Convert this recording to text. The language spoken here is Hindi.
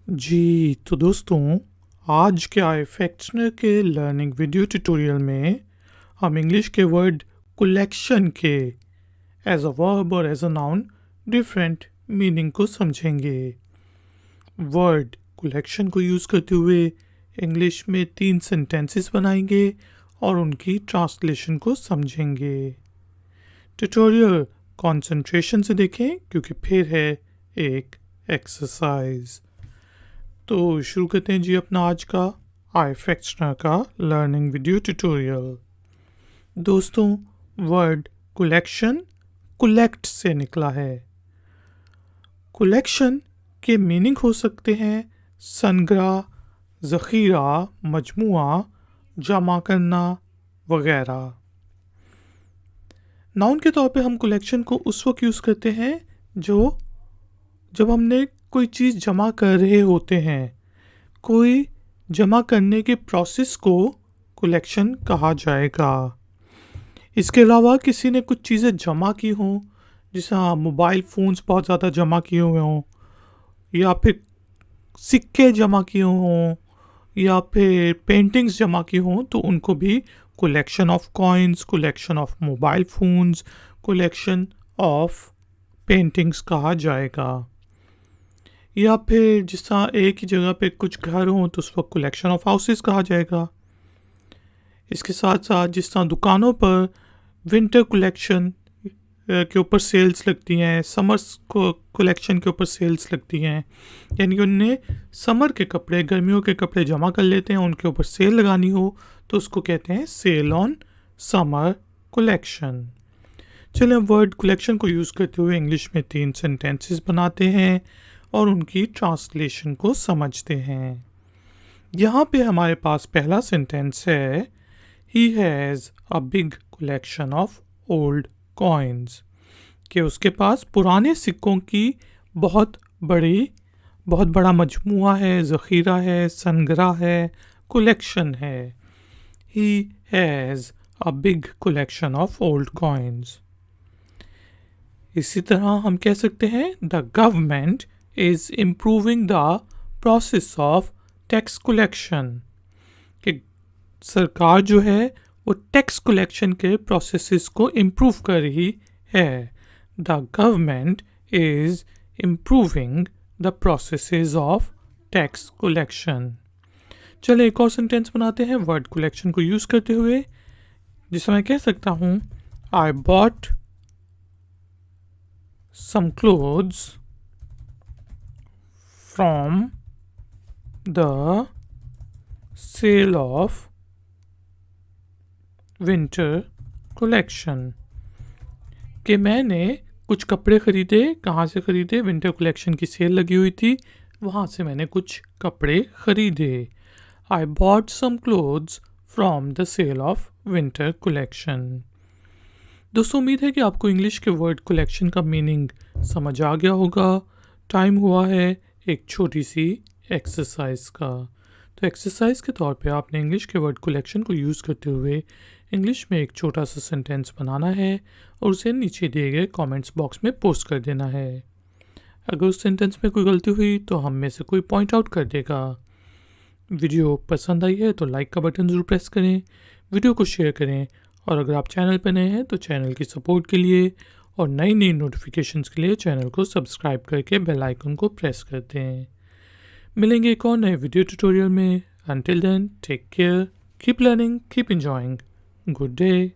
जी तो दोस्तों, आज के इफेक्टनर के लर्निंग वीडियो ट्यूटोरियल में हम इंग्लिश के वर्ड कलेक्शन के एज अ वर्ब और as a noun different meaning को समझेंगे। वर्ड कलेक्शन को यूज़ करते हुए इंग्लिश में 3 सेंटेंसेस बनाएंगे और उनकी ट्रांसलेशन को समझेंगे। ट्यूटोरियल कंसंट्रेशन से देखें क्योंकि फिर है एक एक्सरसाइज। तो शुरू करते हैं जी अपना आज का इफेक्टनर का लर्निंग वीडियो ट्यूटोरियल। दोस्तों, वर्ड कलेक्शन कलेक्ट से निकला है। कलेक्शन के मीनिंग हो सकते हैं संग्रह, ज़खीरा, मजमूआ, जमा करना वगैरह। नाउन के तौर पे हम कलेक्शन को उस वक्त यूज़ करते हैं जब हमने कोई चीज़ जमा कर रहे होते हैं। कोई जमा करने के प्रोसेस को कलेक्शन कहा जाएगा। इसके अलावा किसी ने कुछ चीज़ें जमा की हों, जैसे मोबाइल फ़ोन्स बहुत ज़्यादा जमा किए हुए हों, या फिर सिक्के जमा किए हों, या फिर पेंटिंग्स जमा की हों, तो उनको भी collection of coins, collection of mobile phones, collection of paintings कहा जाएगा। या फिर जिस तरह एक ही जगह पे कुछ घर हों तो उस वक्त कलेक्शन ऑफ हाउसेस कहा जाएगा। इसके साथ साथ जिस तरह दुकानों पर विंटर कलेक्शन के ऊपर सेल्स लगती हैं, समर्स को कलेक्शन के ऊपर सेल्स लगती हैं, यानी उनने समर के कपड़े, गर्मियों के कपड़े जमा कर लेते हैं, उनके ऊपर सेल लगानी हो तो उसको कहते हैं सेल ऑन समर कलेक्शन। चलिए वर्ड कलेक्शन को यूज़ करते हुए इंग्लिश में 3 सेंटेंसेस बनाते हैं और उनकी ट्रांसलेशन को समझते हैं। यहाँ पे हमारे पास पहला सेंटेंस है, he has a big collection of old coins, कि उसके पास पुराने सिक्कों की बहुत बड़ा मजमूआ है, ज़खीरा है, संग्रह है, कलेक्शन है। He has a big collection of old coins. इसी तरह हम कह सकते हैं the government is improving the process of tax collection, कि सरकार जो है वो टैक्स कलेक्शन के प्रोसेसेस को इम्प्रूव कर रही है। The government is improving the processes of tax collection। चलिए एक और सेंटेंस बनाते हैं वर्ड कलेक्शन को यूज़ करते हुए, जिसे मैं कह सकता हूँ I bought some clothes from the sale of winter collection, कि मैंने कुछ कपड़े ख़रीदे। कहाँ से ख़रीदे? विंटर कलेक्शन की सेल लगी हुई थी, वहाँ से मैंने कुछ कपड़े ख़रीदे। I bought some clothes from the sale of winter collection। दोस्तों, उम्मीद है कि आपको इंग्लिश के वर्ड कलेक्शन का मीनिंग समझ आ गया होगा। टाइम हुआ है एक छोटी सी एक्सरसाइज का। तो एक्सरसाइज के तौर पे आपने इंग्लिश के वर्ड कलेक्शन को यूज़ करते हुए इंग्लिश में एक छोटा सा सेंटेंस बनाना है और उसे नीचे दिए गए कमेंट्स बॉक्स में पोस्ट कर देना है। अगर उस सेंटेंस में कोई गलती हुई तो हम में से कोई पॉइंट आउट कर देगा। वीडियो पसंद आई है तो लाइक का बटन ज़रूर प्रेस करें, वीडियो को शेयर करें, और अगर आप चैनल पर नए हैं तो चैनल की सपोर्ट के लिए और नई नोटिफिकेशंस के लिए चैनल को सब्सक्राइब करके बेल आइकन को प्रेस करते हैं। मिलेंगे एक और नए वीडियो ट्यूटोरियल में। Until then take care, keep learning, keep enjoying, good day.